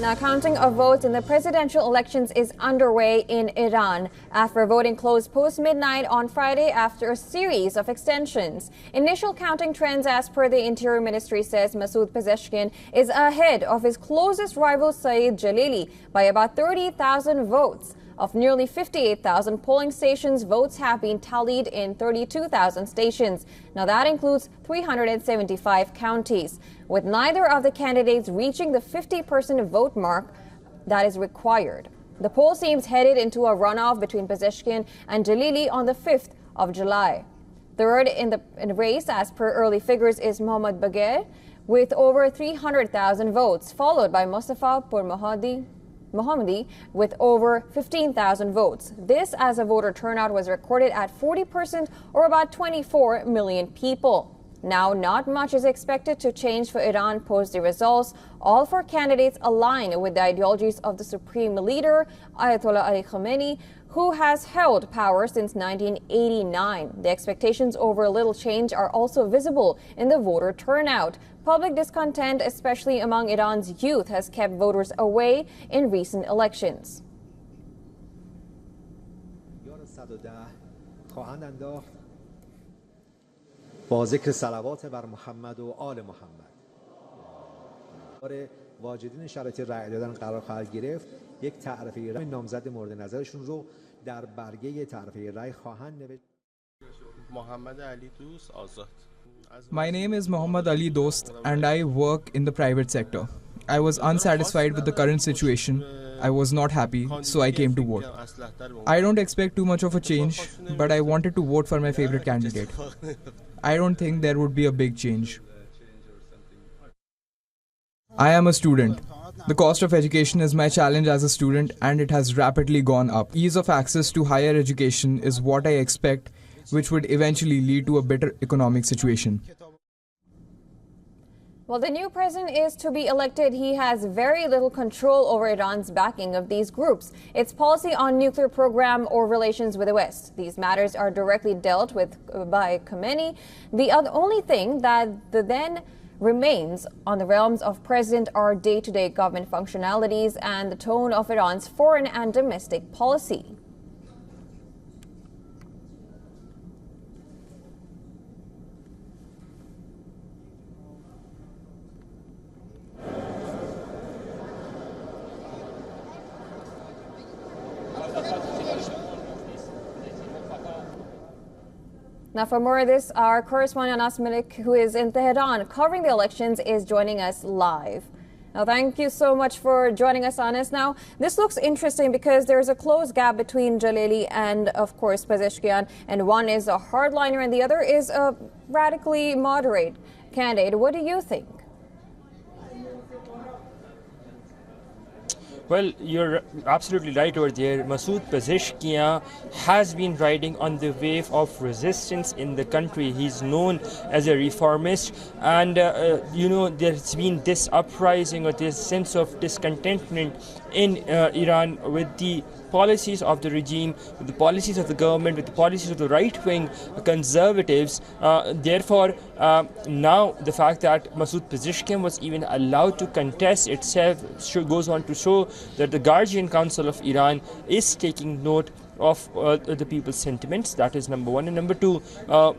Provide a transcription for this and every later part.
Now, counting of votes in the presidential elections is underway in Iran after voting closed post-midnight on Friday after a series of extensions. Initial counting trends, as per the Interior Ministry, says Masoud Pezeshkian is ahead of his closest rival Saeed Jalili by about 30,000 votes. Of nearly 58,000 polling stations, votes have been tallied in 32,000 stations. Now, that includes 375 counties, with neither of the candidates reaching the 50% vote mark that is required. The poll seems headed into a runoff between Pezeshkian and Jalili on the 5th of July. Third in the race, as per early figures, is Mohammad Bagher with over 300,000 votes, followed by Mustafa Mohammadi with over 15,000 votes. This, as a voter turnout was recorded at 40%, or about 24 million people. Now, not much is expected to change for Iran post the results. All four candidates align with the ideologies of the supreme leader, Ayatollah Ali Khamenei, who has held power since 1989. The expectations over little change are also visible in the voter turnout. Public discontent, especially among Iran's youth, has kept voters away in recent elections. با ذکر صلوات بر محمد و آل محمد. واجدین شرایط رأی دادن قرار خواهد گرفت. یک تعرفه رأی نامزد مورد نظرشون رو در برگه تعرفه رأی خواهند نوشت. محمد علی دوست آزاد. My name is Muhammad Ali Dost and I work in the private sector. I was unsatisfied with the current situation. I was not happy, so I came to vote. I don't expect too much of a change, but I wanted to vote for my favorite candidate. I don't think there would be a big change. I am a student. The cost of education is my challenge as a student, and it has rapidly gone up. Ease of access to higher education is what I expect, which would eventually lead to a better economic situation. While the new president is to be elected, he has very little control over Iran's backing of these groups, its policy on nuclear program, or relations with the West. These matters are directly dealt with by Khamenei. The only thing that then remains on the realms of president are day-to-day government functionalities and the tone of Iran's foreign and domestic policy. Now, for more of this, our correspondent Anas Malik, who is in Tehran covering the elections, is joining us live. Now, thank you so much for joining us, Anas. Now, this looks interesting because there's a close gap between Jalili and, of course, Pezeshkian, and one is a hardliner and the other is a radically moderate candidate. What do you think? Well, you're absolutely right over there. Masoud Pezeshkian has been riding on the wave of resistance in the country. He's known as a reformist, and there's been this uprising or this sense of discontentment in Iran with the policies of the regime, with the policies of the government, with the policies of the right-wing conservatives. Therefore, now the fact that Masoud Pezeshkian was even allowed to contest itself goes on to show that the Guardian Council of Iran is taking note of the people's sentiments. That is number one. And number two,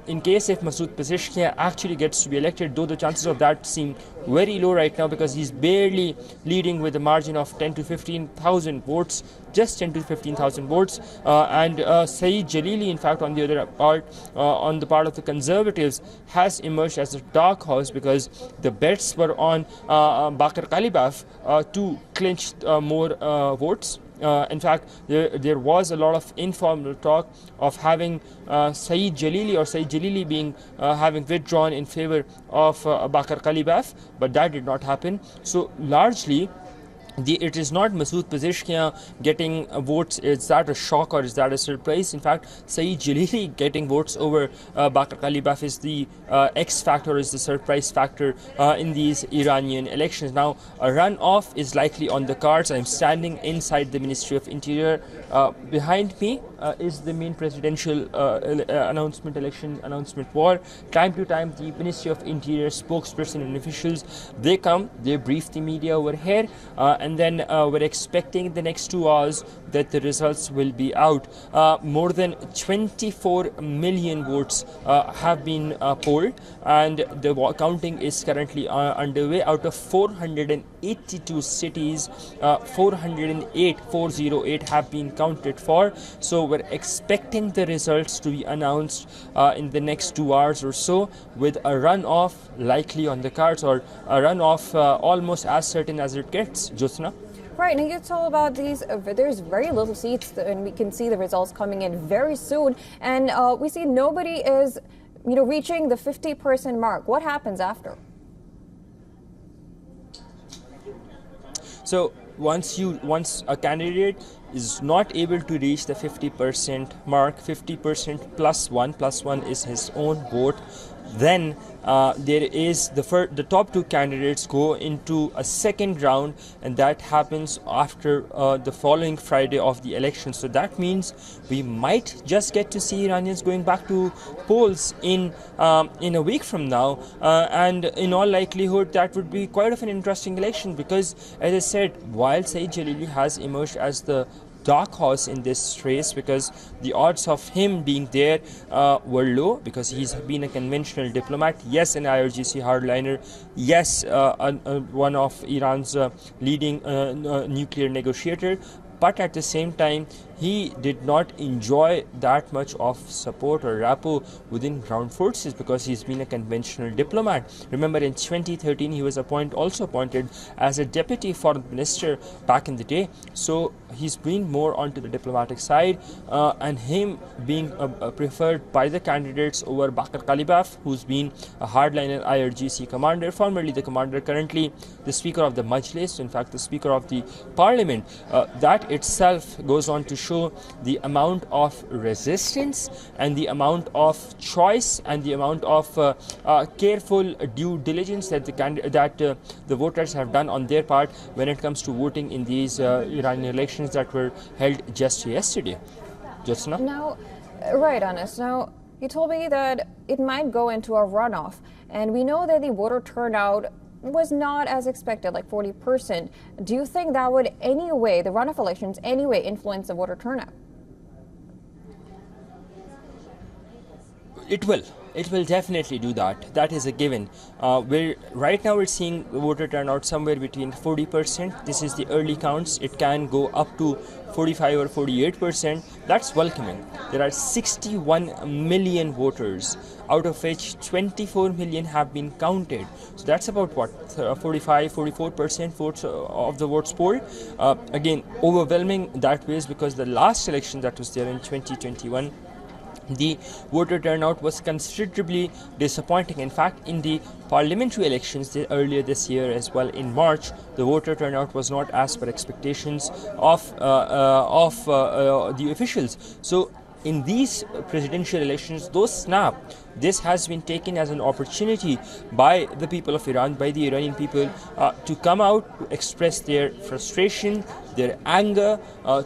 in case if Masoud Pezeshkian actually gets to be elected, though the chances of that seem very low right now because he's barely leading with a margin of 10 to 15,000 votes, just 10 to 15,000 votes. And Saeed Jalili, in fact, on the other part, on the part of the conservatives, has emerged as a dark horse because the bets were on Bakr Kalibaf to clinch more votes. In fact, there was a lot of informal talk of having Saeed Jalili being having withdrawn in favor of Bakr Kalibaf, but that did not happen. So largely, it is not Masoud Pezeshkian getting votes. Is that a shock or is that a surprise? In fact, Saeed Jalili getting votes over Bakr Kalibaf is the X factor, is the surprise factor in these Iranian elections. Now, a runoff is likely on the cards. I'm standing inside the Ministry of Interior. Behind me is the main presidential election announcement wall. Time to time, the Ministry of Interior spokesperson and officials, they come, they brief the media over here, and then we're expecting in the next 2 hours that the results will be out. More than 24 million votes have been polled, and the counting is currently underway. Out of 482 cities, 408 have been counted for. So we're expecting the results to be announced in the next 2 hours or so, with a runoff likely on the cards, or a runoff almost as certain as it gets. Jyotsna? Right, and you told about these, there's very little seats, and we can see the results coming in very soon. And we see nobody is, reaching the 50% mark. What happens after? So once a candidate is not able to reach the 50% mark, 50% plus one is his own vote, then there is the top 2 candidates go into a second round, and that happens after the following Friday of the election. So that means we might just get to see Iranians going back to polls in a week from now, and in all likelihood that would be quite of an interesting election, because, as I said, while Saeed Jalili has emerged as the dark horse in this race, because the odds of him being there were low, because he's been a conventional diplomat, yes, an IRGC hardliner, yes, one of Iran's leading nuclear negotiator, but at the same time he did not enjoy that much of support or rapport within ground forces, because he's been a conventional diplomat. Remember, in 2013 he was also appointed as a deputy foreign minister back in the day. So he's been more onto the diplomatic side, and him being preferred by the candidates over Bakr Kalibaf, who's been a hardliner IRGC commander, formerly the commander, currently the Speaker of the Majlis, in fact the Speaker of the Parliament. That itself goes on to show the amount of resistance and the amount of choice and the amount of careful due diligence that the voters have done on their part when it comes to voting in these Iranian elections that were held just yesterday. Jyotsna? Now, right, Anas. Now, you told me that it might go into a runoff, and we know that the voter turnout was not as expected, like 40%. Do you think that would the runoff elections influence the voter turnout? It will definitely do that. That is a given. Right now we're seeing voter turnout somewhere between 40%. This is the early counts. It can go up to 45 or 48%. That's welcoming. There are 61 million voters, out of which 24 million have been counted. So that's about 44% votes of the votes polled. Again, overwhelming that way is because the last election that was there in 2021, the voter turnout was considerably disappointing. In fact, in the parliamentary elections earlier this year as well, in March, the voter turnout was not as per expectations of the officials. So in these presidential elections, this has been taken as an opportunity by the people of Iran, by the Iranian people, to come out to express their frustration, their anger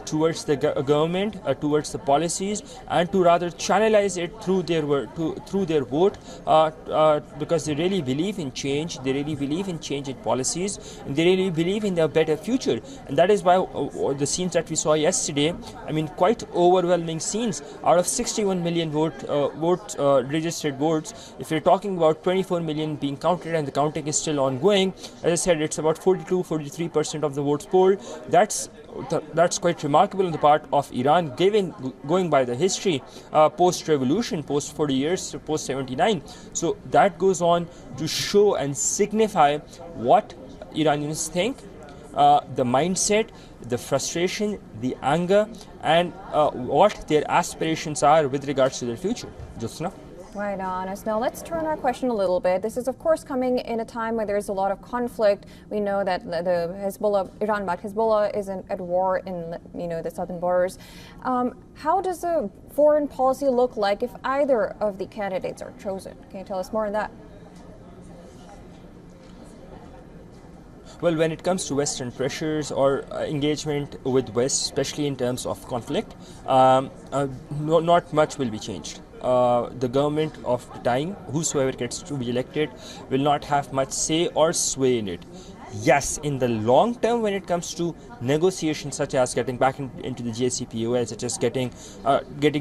towards the government, towards the policies, and to rather channelize it through their vote, because they really believe in change, they really believe in change in policies, and they really believe in a better future. And that is why the scenes that we saw yesterday, quite overwhelming scenes. Out of 61 million registered votes, if you're talking about 24 million being counted, and the counting is still ongoing, as I said, it's about 43% of the votes polled. That's quite remarkable on the part of Iran, going by the history, post-revolution, post 40 years, post 79. So that goes on to show and signify what Iranians think, the mindset, the frustration, the anger, and what their aspirations are with regards to their future. Jyotsna? Right on. Now let's turn our question a little bit. This is, of course, coming in a time where there's a lot of conflict. We know that the Iran-backed Hezbollah is at war in the southern borders. How does the foreign policy look like if either of the candidates are chosen? Can you tell us more on that? Well, when it comes to Western pressures or engagement with West, especially in terms of conflict, not much will be changed. The government of the time, whosoever gets to be elected, will not have much say or sway in it. yes, in the long term, when it comes to negotiations such as getting back into the JCPOA, such as getting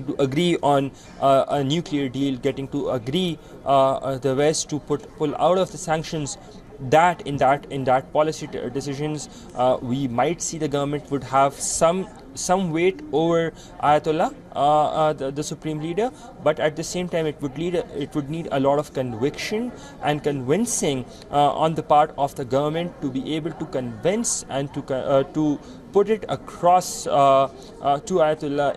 to agree on a nuclear deal, getting to agree the West to pull out of the sanctions, that in that policy decisions, we might see the government would have some weight over Ayatollah, the supreme leader, but at the same time it would need a lot of conviction and convincing on the part of the government to be able to convince and to put it across to Ayatollah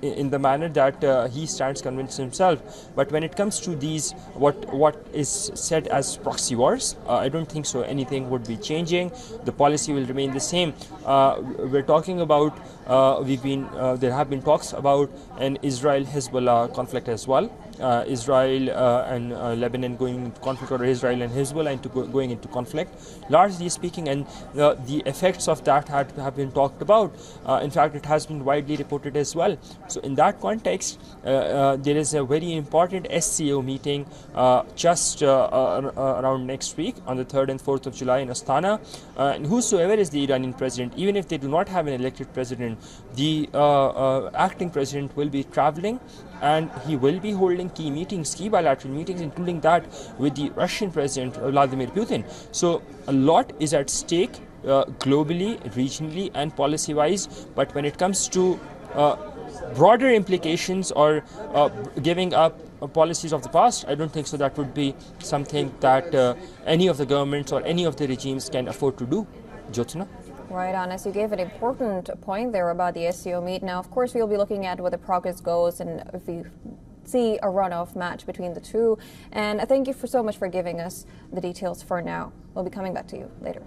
in the manner that he stands convinced himself. But when it comes to these, what is said as proxy wars, I don't think so anything would be changing. The policy will remain the same. We're talking about there have been talks about an Israel-Hezbollah conflict as well. Israel and Lebanon going into conflict, or Israel and Hezbollah going into conflict, largely speaking, and the effects of that have been talked about. In fact, it has been widely reported as well. So in that context, there is a very important SCO meeting just around next week on the 3rd and 4th of July in Astana. And whosoever is the Iranian president, even if they do not have an elected president, the acting president will be traveling, and he will be holding key bilateral meetings, including that with the Russian President Vladimir Putin. So a lot is at stake globally, regionally, and policy-wise. But when it comes to broader implications or giving up policies of the past, I don't think so that would be something that any of the governments or any of the regimes can afford to do. Jyotsna? Right, Anas, you gave an important point there about the SCO meet. Now, of course, we'll be looking at where the progress goes and if we see a runoff match between the two. And thank you so much for giving us the details for now. We'll be coming back to you later.